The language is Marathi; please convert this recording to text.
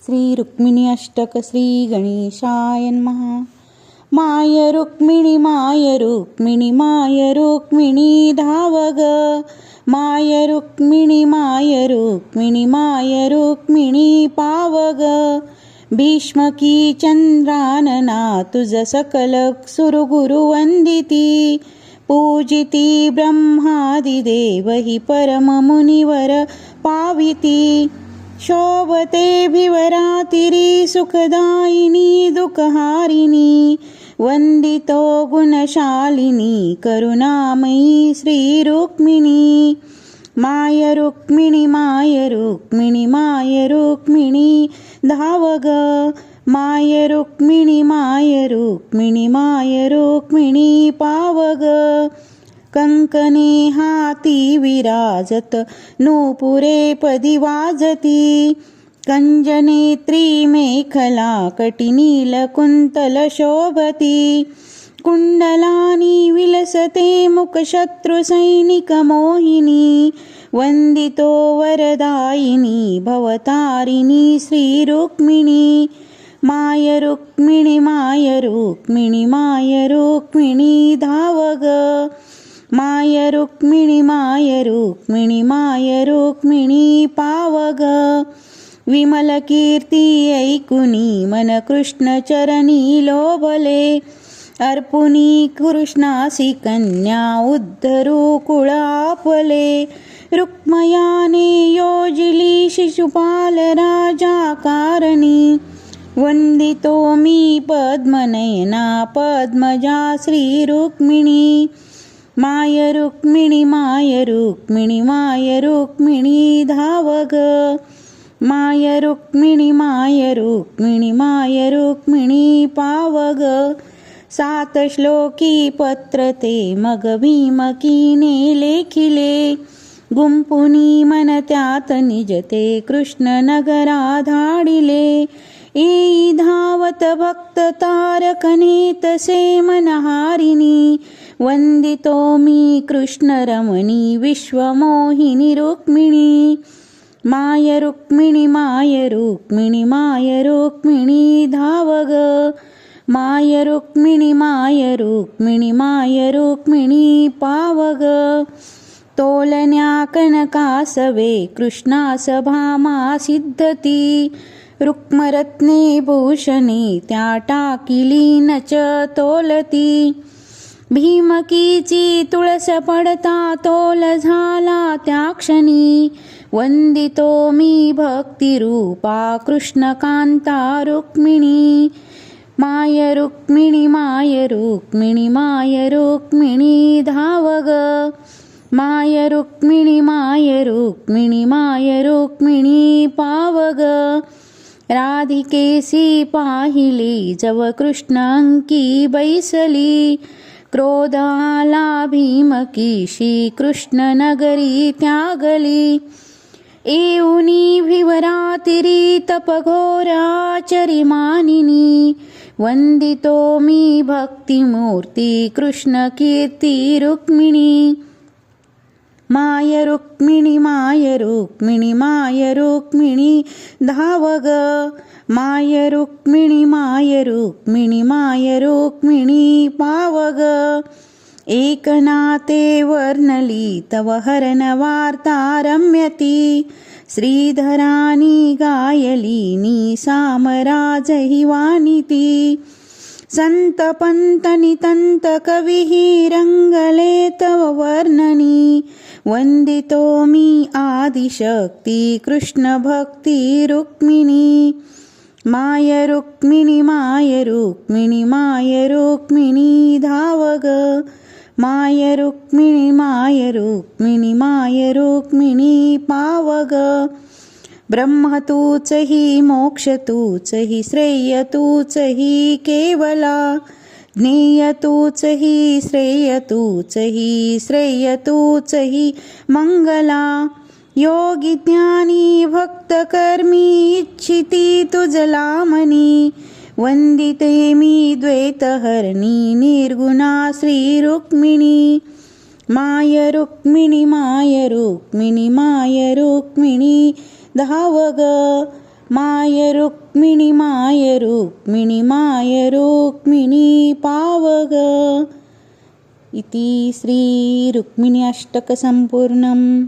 श्री रुक्मिणी अष्टक श्री गणेशाय नमः। माय रुक्मिणी माय रुक्मिणी माय रुक्मिणी धावग। माय रुक्मिणी माय रुक्मिणी माय रुक्मिणी पावग। भीष्मकी चंद्रानना तुझ सकल सुरगुरु वंदिती। पूजिती ब्रह्मादिदेव हि परम मुनिवर पाविती। शोभते भिवरातिरी सुखदायिनी दुःखहारिणी। वंदितो गुणशालिनी करुणामयी श्री रुक्मिणी। माय रुक्मिणी माय रुक्मिणी माय रुक्मिणी धावग। माय रुक्मिणी माय रुक्मिणी माय रुक्मिणी पावग। कंकणे हाती विराजत नूपुरे पदी वाजती। कंजनेत्री मेखला कटिनील कुंतल शोभती। कुंडलानी विलसते मुख शत्रु सैनिक मोहिनी। वंदितो वरदायिनी भवतारिणी श्री रुक्मिणी। माय रुक्मिणी माय रुक्मिणी माय रुक्मिणी धावग। माय रुक्मिणी माय रुक्मिणी माय रुक्मिणी पावग। विमल कीर्ती ऐकुनी मन कृष्ण चरणी लोभले। अर्पुनी कृष्णासी कन्या उद्धरू कुळ आपले। रुक्मयाने योजिली शिशुपाल राजा कारणी। वंदितो मी पद्मनयना पद्मजा श्री रुक्मिणी। माय रुक्मिणी माय रुक्मिणी माय रुक्मिणी धावग। माय रुक्मिणी माय रुक्मिणी माय रुक्मिणी पावग। 7 श्लोकी पत्र ते मग भीमकीने लेखिले। गुंपुनी मन त्यात निजते कृष्ण नगरा धाडिले। येई धावत भक्त तारकनेत से मनहारिणी। वंदितो मी कृष्ण रमणी विश्वमोहिनी रुक्मिणी। माय रुक्मिणी माय रुक्मिणी माय रुक्मिणी धावग। माय रुक्मिणी माय रुक्मिणी माय रुक्मिणी पावग। तोलन्या कनकासवे कृष्णास भामा सिद्धती। रुक्मरत्ने भूषणे त्या टाकिली नच तोलती। भीमकीची तुळस पडता तोल झाला त्या क्षणी। वंदितो मी भक्तिरूपा कृष्णकांता रुक्मिणी। माय रुक्मिणी माय रुक्मिणी माय रुक्मिणी धावग। माय रुक्मिणी माय रुक्मिणी माय रुक्मिणी पावग। राधिकेसी पाहिली जव कृष्ण अंकी बैसली। क्रोध आला भीमकीशी कृष्ण नगरी त्यागली। येऊनी भिवरातिरी तपघोर आचरिमानिनी। वंदितो मी भक्तिमूर्ती कृष्ण कीर्ती रुक्मिणी। माय रुक्मिणी माय रुक्मिणी माय रुक्मिणी धावग। माय रुक्मिणी माय रुक्मिणी माय रुक्मिणी पावग। एकनाथे वर्णली तव हरण वार्ता रम्यती। श्रीधरानी गायलीनी सामराज हि वानिती। संत पंत नितंत कविहि रंगले तव वर्णनी। वंदितो मी आदिशक्ती कृष्ण भक्ती रुक्मिणी। माय रुक्मिणी माय रुक्मिणी माय रुक्मिणी धावग। माय रुक्मिणी माय रुक्मिणी माय रुक्मिणी पावग। ब्रह्म तूच हि मोक्ष तूच हि श्रेय तूच हि केवला। ज्ञेय तूच हि श्रेय तूच हि श्रेय तूच हि मंगला। योगी ज्ञानी भक्त कर्मी इच्छिती तुझला मनी। वंदिते मी द्वैतहरणी निर्गुणा श्री रुक्मिणी। माय रुक्मिणी माय रुक्मिणी माय रुक्मिणी धावग माय रुक्मिणी माय रुक्मिणी माय रुक्मिणी पावग. इति श्री रुक्मिणी अष्टक संपूर्णम.